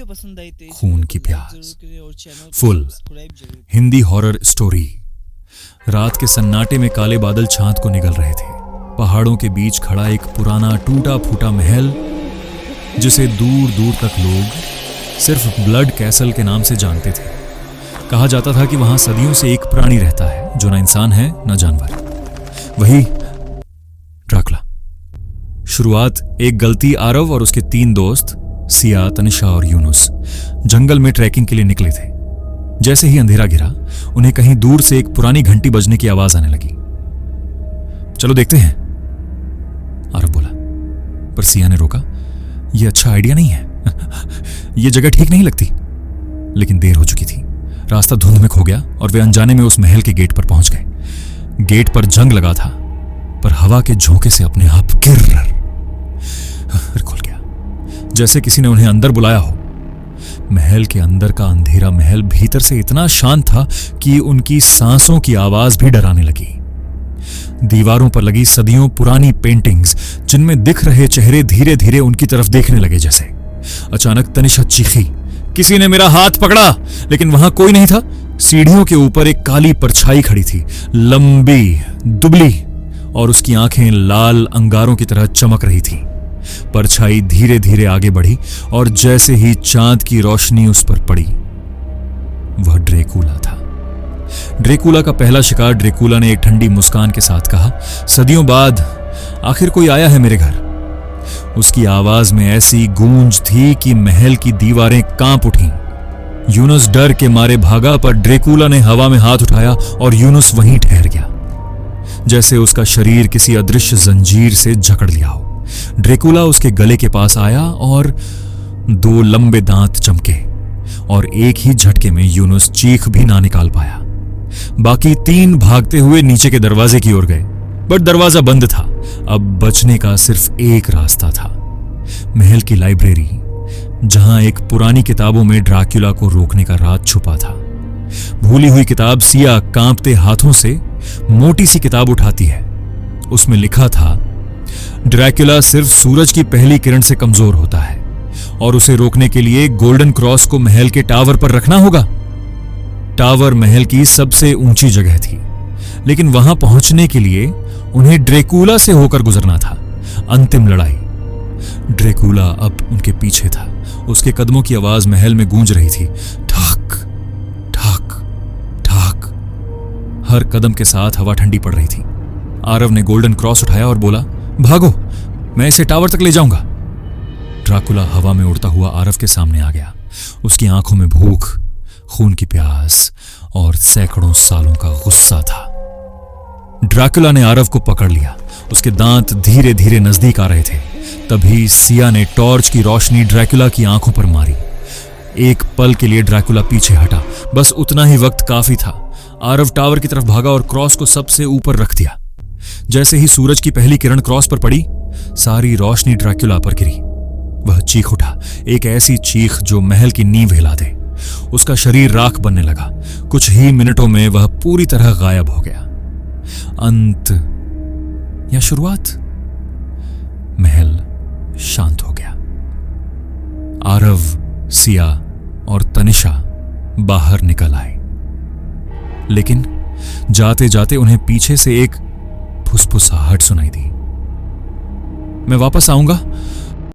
खून की प्यास, फुल हिंदी हॉरर स्टोरी। रात के सन्नाटे में काले बादल चांद को निगल रहे थे। पहाड़ों के बीच खड़ा एक पुराना टूटा फूटा महल, जिसे दूर दूर तक लोग सिर्फ ब्लड कैसल के नाम से जानते थे। कहा जाता था कि वहां सदियों से एक प्राणी रहता है जो ना इंसान है ना जानवर, वही ड्रैकुला। शुरुआत एक गलती आरव और उसके 3 दोस्त सिया, तनिषा और यूनुस जंगल में ट्रैकिंग के लिए निकले थे। जैसे ही अंधेरा घिरा, उन्हें कहीं दूर से एक पुरानी घंटी बजने की आवाज आने लगी। चलो देखते हैं, आरव बोला, पर सिया ने रोका। यह अच्छा आइडिया नहीं है, यह जगह ठीक नहीं लगती। लेकिन देर हो चुकी थी। रास्ता धुंध में खो गया और वे अनजाने में उस महल के गेट पर पहुंच गए। गेट पर जंग लगा था, पर हवा के झोंके से अपने आप खुल गया, जैसे किसी ने उन्हें अंदर बुलाया हो। महल के अंदर का अंधेरा महल भीतर से इतना शांत था कि उनकी सांसों की आवाज भी डराने लगी। दीवारों पर लगी सदियों पुरानी पेंटिंग्स, जिनमें दिख रहे चेहरे धीरे धीरे उनकी तरफ देखने लगे जैसे। अचानक तनिषा चीखी, किसी ने मेरा हाथ पकड़ा, लेकिन वहां कोई नहीं था। सीढ़ियों के ऊपर एक काली परछाई खड़ी थी, लंबी, दुबली, और उसकी आंखें लाल अंगारों की तरह चमक रही थी। परछाई धीरे धीरे आगे बढ़ी और जैसे ही चांद की रोशनी उस पर पड़ी, वह ड्रैकुला था। ड्रैकुला का पहला शिकार। ड्रैकुला ने एक ठंडी मुस्कान के साथ कहा, सदियों बाद आखिर कोई आया है मेरे घर। उसकी आवाज में ऐसी गूंज थी कि महल की दीवारें कांप उठीं। यूनुस डर के मारे भागा, पर ड्रैकुला ने हवा में हाथ उठाया और यूनुस वहीं ठहर गया, जैसे उसका शरीर किसी अदृश्य जंजीर से जकड़ लिया हो। ड्रैकुला उसके गले के पास आया और 2 लंबे दांत चमके, और एक ही झटके में यूनुस चीख भी ना निकाल पाया। बाकी 3 भागते हुए नीचे के दरवाजे की ओर गए, बट दरवाजा बंद था। अब बचने का सिर्फ एक रास्ता था, महल की लाइब्रेरी, जहां एक पुरानी किताबों में ड्रैकुला को रोकने का राज छुपा था। भूली हुई किताब। सिया कांपते हाथों से मोटी सी किताब उठाती है। उसमें लिखा था, ड्रैकुला सिर्फ सूरज की पहली किरण से कमजोर होता है और उसे रोकने के लिए गोल्डन क्रॉस को महल के टावर पर रखना होगा। टावर महल की सबसे ऊंची जगह थी, लेकिन वहां पहुंचने के लिए उन्हें ड्रैकुला से होकर गुजरना था। अंतिम लड़ाई। ड्रैकुला अब उनके पीछे था। उसके कदमों की आवाज महल में गूंज रही थी, ठाक ठाक ठाक। हर कदम के साथ हवा ठंडी पड़ रही थी। आरव ने गोल्डन क्रॉस उठाया और बोला, भागो, मैं इसे टावर तक ले जाऊंगा। ड्रैकुला हवा में उड़ता हुआ आरव के सामने आ गया। उसकी आंखों में भूख, खून की प्यास और सैकड़ों सालों का गुस्सा था। ड्रैकुला ने आरव को पकड़ लिया। उसके दांत धीरे धीरे नजदीक आ रहे थे। तभी सिया ने टॉर्च की रोशनी ड्रैकुला की आंखों पर मारी। एक पल के लिए ड्रैकुला पीछे हटा, बस उतना ही वक्त काफी था। आरव टावर की तरफ भागा और क्रॉस को सबसे ऊपर रख दिया। जैसे ही सूरज की पहली किरण क्रॉस पर पड़ी, सारी रोशनी ड्रैकुला पर गिरी। वह चीख उठा, एक ऐसी चीख जो महल की नींव हिला दे। उसका शरीर राख बनने लगा। कुछ ही मिनटों में वह पूरी तरह गायब हो गया। अंत या शुरुआत? महल शांत हो गया। आरव, सिया और तनिषा बाहर निकल आए, लेकिन जाते जाते उन्हें पीछे से एक फुसफुसाहट सुनाई दी। मैं वापस आऊंगा,